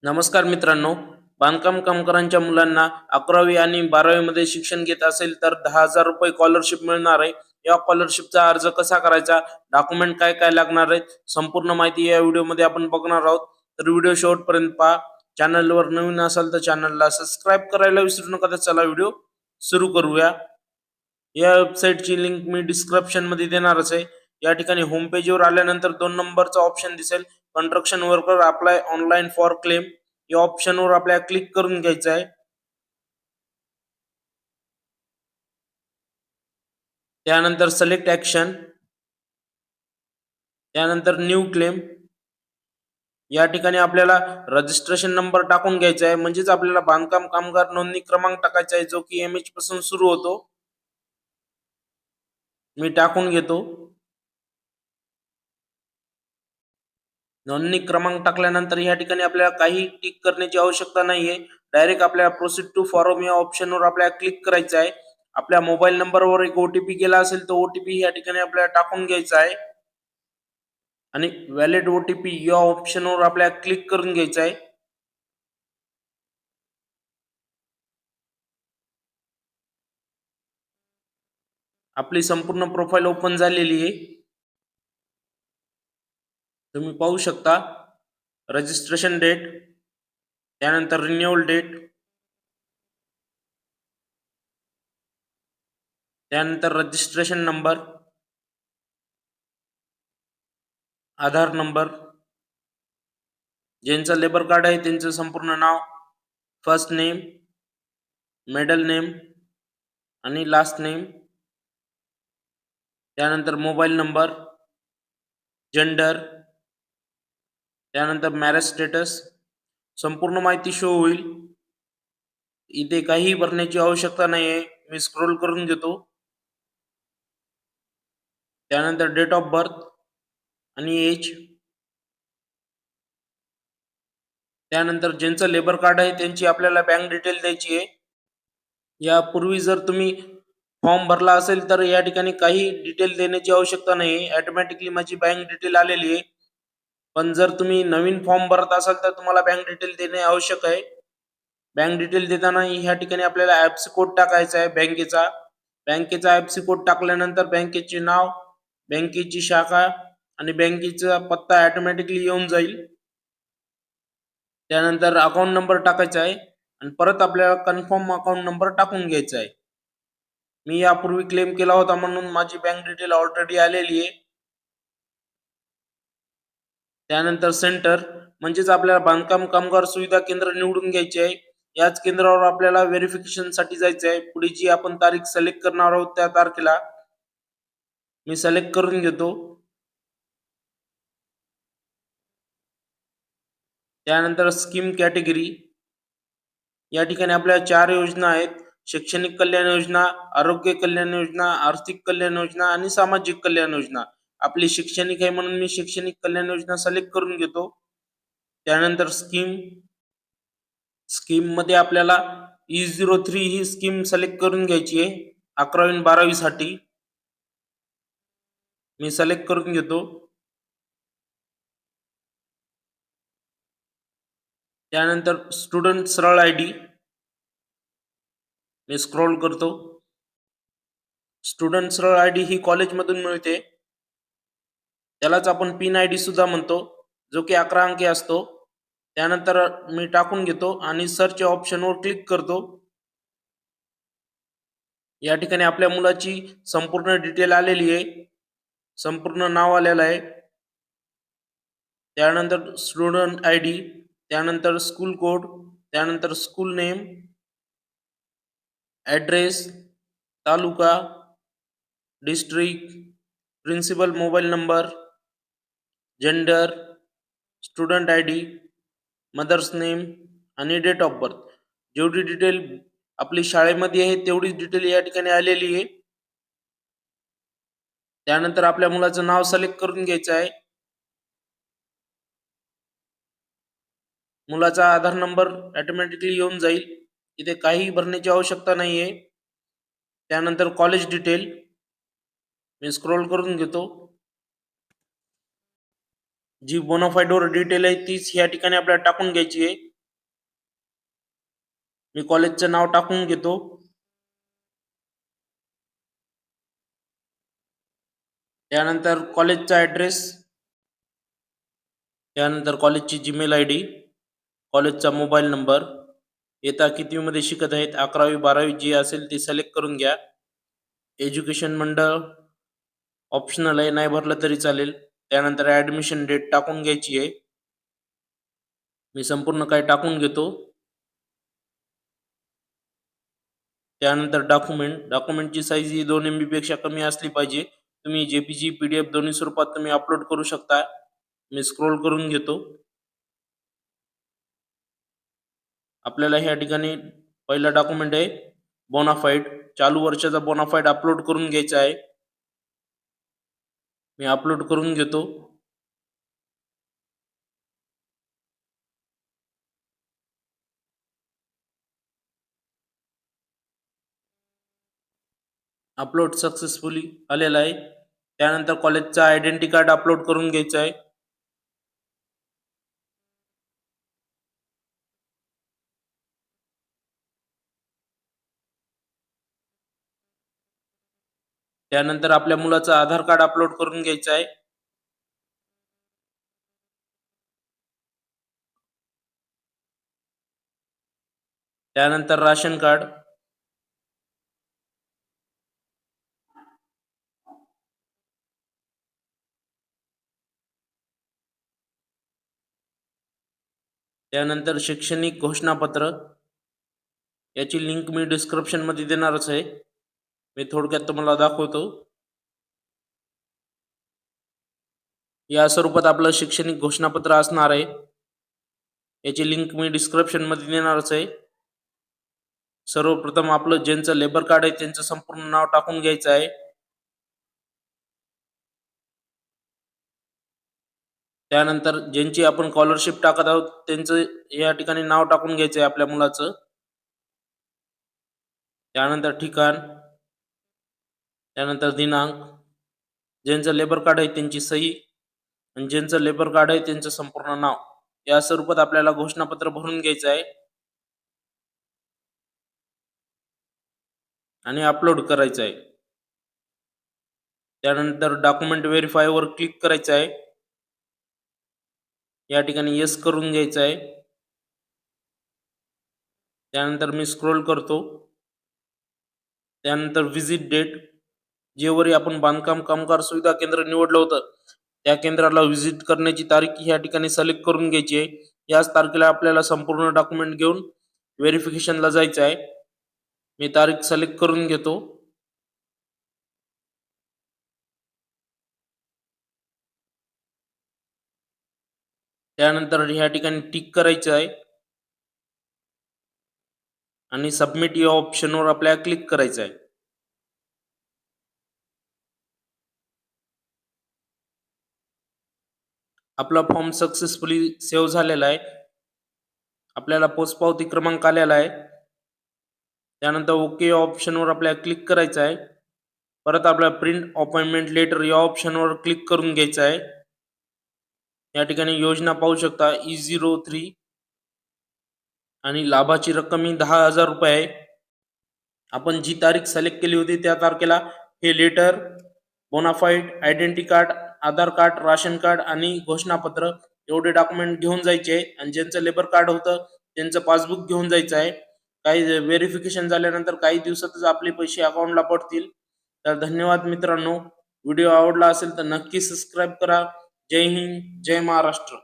नमस्कार मित्रांनो. बांधकाम कामगारांच्या मुलांना 11वी आणि 12वी मध्ये शिक्षण घेत असेल तर 10,000 रुपये स्कॉलरशिप मिळणार आहे. या स्कॉलरशिपचा अर्ज कसा करायचा, डॉक्युमेंट काय काय लागणार आहेत, संपूर्ण माहिती या व्हिडिओमध्ये आपण बघणार आहोत. तर व्हिडिओ शेवटपर्यंत पहा. चॅनलवर नवीन असाल तर चॅनलला सबस्क्राईब करायला विसरू नका. तर चला व्हिडिओ सुरू करूया. या वेबसाईटची लिंक मी डिस्क्रिप्शन मध्ये देणारच आहे. या ठिकाणी होम पेजवर आल्यानंतर 2 नंबरचा ऑप्शन दिसेल, construction worker apply online for claim. या ऑप्शनवर आपल्याला क्लिक करून घ्यायचं आहे. त्यानंतर सिलेक्ट ऍक्शन, त्यानंतर न्यू क्लेम. या ठिकाणी आपल्याला रजिस्ट्रेशन नंबर टाकून घ्यायचा आहे, म्हणजेच आपल्याला बांधकाम कामगार नोंदणी क्रमांक टाकायचा आहे, जो की MH पासून सुरू होतो. मी टाकून घेतो. नोंदणी क्रमांक टाकल्यानंतर या ठिकाणी आपल्याला काही टिक करण्याची आवश्यकता नाहीये. डायरेक्ट आपल्याला प्रोसीड टू फॉर्म या ऑप्शनवर आपल्याला क्लिक करायचं आहे. आपल्या मोबाईल नंबरवर एक OTP गेला असेल, तो OTP या ठिकाणी आपल्याला टाकून घ्यायचा आहे आणि व्हॅलिड OTP या ऑप्शनवर आपल्याला क्लिक करून घ्यायचं आहे. आपली संपूर्ण प्रोफाईल ओपन झालेली आहे. तुम्ही पाहू शकता. रजिस्ट्रेशन डेट, त्यानंतर रिन्युअल डेट, त्यानंतर रजिस्ट्रेशन नंबर, आधार नंबर, ज्यांचं लेबर कार्ड आहे त्यांचं संपूर्ण नाव, फर्स्ट नेम, मिडल नेम आणि लास्ट नेम, त्यानंतर मोबाईल नंबर, जेंडर, त्यानंतर मॅरेज स्टेटस, संपूर्ण माहिती शो होईल. इथे काहीही भरण्याची आवश्यकता नाही आहे. मी स्क्रोल करून घेतो. त्यानंतर डेट ऑफ बर्थ आणि एज, त्यानंतर ज्यांचं लेबर कार्ड आहे त्यांची आपल्याला बँक डिटेल द्यायची आहे. यापूर्वी जर तुम्ही फॉर्म भरला असेल तर या ठिकाणी काही डिटेल देण्याची आवश्यकता नाही. ऑटोमॅटिकली माझी बँक डिटेल आलेली आहे. पण जर तुम्ही नवीन फॉर्म भरत असाल तर तुम्हाला बँक डिटेल देणे आवश्यक आहे. बँक डिटेल देताना ह्या ठिकाणी आपल्याला आयएफएससी कोड टाकायचा आहे बँकेचा. बँकेचा आयएफएससी कोड टाकल्यानंतर बँकेचे नाव, बँकेची शाखा आणि बँकेचा पत्ता ऑटोमॅटिकली येऊन जाईल. त्यानंतर अकाउंट नंबर टाकायचा आहे आणि परत आपल्याला कन्फर्म अकाउंट नंबर टाकून घ्यायचा आहे. मी यापूर्वी क्लेम केला होता म्हणून माझी बँक डिटेल ऑलरेडी आलेली आहे. त्यानंतर सेंटर, म्हणजेच आपल्याला बांधकाम कामगार सुविधा केंद्र निवडून घ्यायचे आहे. याच केंद्रावर आपल्याला व्हेरिफिकेशन साठी जायचं आहे. पुढे जी आपण तारीख सिलेक्ट करणार आहोत त्या तारखेला मी सिलेक्ट करून घेतो. त्यानंतर स्कीम कॅटेगरी, या ठिकाणी आपल्याला 4 योजना आहेत: शैक्षणिक कल्याण योजना, आरोग्य कल्याण योजना, आर्थिक कल्याण योजना आणि सामाजिक कल्याण योजना. आपली शैक्षणिक आहे म्हणून मी शैक्षणिक कल्याण योजना सिलेक्ट करून घेतो. त्यानंतर स्कीम, स्कीम मध्ये आपल्याला E03 ही स्कीम सिलेक्ट करून घ्यायची आहे 11वी आणि 12वी साठी. मी सिलेक्ट करून घेतो. त्यानंतर स्टुडंट सरळ ID, मी स्क्रोल करतो. स्टुडंट सरळ ID ही कॉलेजमधून मिळते. त्यालाच आपण पिन ID सुद्धा म्हणतो, जो की 11 अंकी असतो. त्यानंतर मी टाकून घेतो आणि सर्च या ऑप्शनवर क्लिक करतो. या ठिकाणी आपल्या मुलाची संपूर्ण डिटेल आलेली आहे. संपूर्ण नाव आलेलं आहे. त्यानंतर स्टुडंट ID, त्यानंतर स्कूल कोड, त्यानंतर school name, address, taluka, district, principal mobile number, gender, student ID, mother's name आणि डेट ऑफ बर्थ. जेवढी डिटेल आपली शाळेमध्ये आहे तेवढीच डिटेल या ठिकाणी आलेली आहे. त्यानंतर आपल्या मुलाचं नाव सिलेक्ट करून घ्यायचं आहे. मुलाचा आधार नंबर ऑटोमॅटिकली येऊन जाईल. इथे काही भरण्याची आवश्यकता नाहीये. त्यानंतर कॉलेज डिटेल मी स्क्रोल करून घेतो. जी बोनाफाईडवर डिटेल आहे तीच या ठिकाणी आपल्याला टाकून घ्यायची आहे. मी कॉलेजचं नाव टाकून घेतो. त्यानंतर कॉलेजचा ॲड्रेस, त्यानंतर कॉलेजची जीमेल आय डी, कॉलेजचा मोबाईल नंबर, इयत्ता कितवीमध्ये शिकत आहेत, 11वी 12वी जी असेल ती सिलेक्ट करून घ्या. एज्युकेशन मंडळ ऑप्शनल आहे, नाही भरलं तरी चालेल. त्यानंतर ॲडमिशन डेट टाकून घ्यायची आहे. मी संपूर्ण काही टाकून घेतो. त्यानंतर डॉक्युमेंटची साईज ही 2 MB पेक्षा कमी असली पाहिजे. तुम्ही JPG PDF दोन्ही स्वरूपात तुम्ही अपलोड करू शकता. मी स्क्रोल करून घेतो. आपल्याला ह्या ठिकाणी पहिला डॉक्युमेंट आहे बोनाफाईड, चालू वर्षाचा बोनाफाईड अपलोड करून घ्यायचा आहे. मी अपलोड करून घेतो. अपलोड सक्सेसफुली आलेला आहे. त्यानंतर कॉलेजचा आयडेंटिटी कार्ड अपलोड करून घ्यायचा आहे. त्यानंतर आपल्या मुलाचं आधार कार्ड अपलोड करून घ्यायचं आहे. त्यानंतर राशन कार्ड, त्यानंतर शैक्षणिक घोषणापत्र, याची लिंक मी डिस्क्रिप्शन मध्ये देणारच आहे. मी थोडक्यात तुम्हाला दाखवतो. या स्वरूपात आपलं शैक्षणिक घोषणापत्र असणार आहे. याची लिंक मी डिस्क्रिप्शन मध्ये देणारच आहे. सर्वप्रथम आपलं ज्यांचं लेबर कार्ड आहे त्यांचं संपूर्ण नाव टाकून घ्यायचं आहे. त्यानंतर ज्यांची आपण स्कॉलरशिप टाकत आहोत त्यांचं या ठिकाणी नाव टाकून घ्यायचं आहे आपल्या मुलाचं. त्यानंतर ठिकाण, त्यानंतर दिनांक, ज्यांचं लेबर कार्ड आहे त्यांची सही आणि ज्यांचं लेबर कार्ड आहे त्यांचं संपूर्ण नाव, या स्वरूपात आपल्याला घोषणापत्र भरून घ्यायचं आहे आणि अपलोड करायचं आहे. त्यानंतर डॉक्युमेंट व्हेरीफाय वर क्लिक करायचं आहे. या ठिकाणी येस करून घ्यायचं आहे. त्यानंतर मी स्क्रोल करतो. त्यानंतर व्हिजिट डेट, जेवरी आपण बांधकाम कामगार सुविधा केंद्र निवडलं होतं त्या केंद्राला व्हिजिट करण्याची तारीख या ठिकाणी सिलेक्ट करून घ्यायची आहे. याच तारखेला आपल्याला संपूर्ण डॉक्युमेंट घेऊन व्हेरिफिकेशनला जायचं आहे. मी तारीख सिलेक्ट करून घेतो. त्यानंतर ह्या ठिकाणी टिक करायचं आहे आणि सबमिट या ऑप्शनवर आपल्याला क्लिक करायचं आहे. आपला फॉर्म सक्सेसफुली सेव्ह झालेला आहे. आपल्याला पोचपावती क्रमांक आलेला आहे. त्यानंतर ओके ऑप्शनवर आपल्याला क्लिक करायचं आहे. परत आपल्याला प्रिंट अपॉइंटमेंट लेटर या ऑप्शनवर क्लिक करून घ्यायचं आहे. या ठिकाणी योजना पाहू शकता E03 आणि लाभाची रक्कम ही 10,000 रुपये आहे. आपण जी तारीख सिलेक्ट केली होती त्या तारखेला हे लेटर, बोनाफाईड, आयडेंटिटी कार्ड, आधार कार्ड, राशन कार्ड आणि घोषणापत्र एवढे डॉक्युमेंट घेऊन जायचे आहे. आणि ज्यांचं लेबर कार्ड होतं त्यांचं पासबुक घेऊन जायचं आहे. काही व्हेरिफिकेशन झाल्यानंतर काही दिवसातच आपले पैसे अकाउंटला पडतील. तर धन्यवाद मित्रांनो. व्हिडिओ आवडला असेल तर नक्की सबस्क्राईब करा. जय हिंद, जय महाराष्ट्र.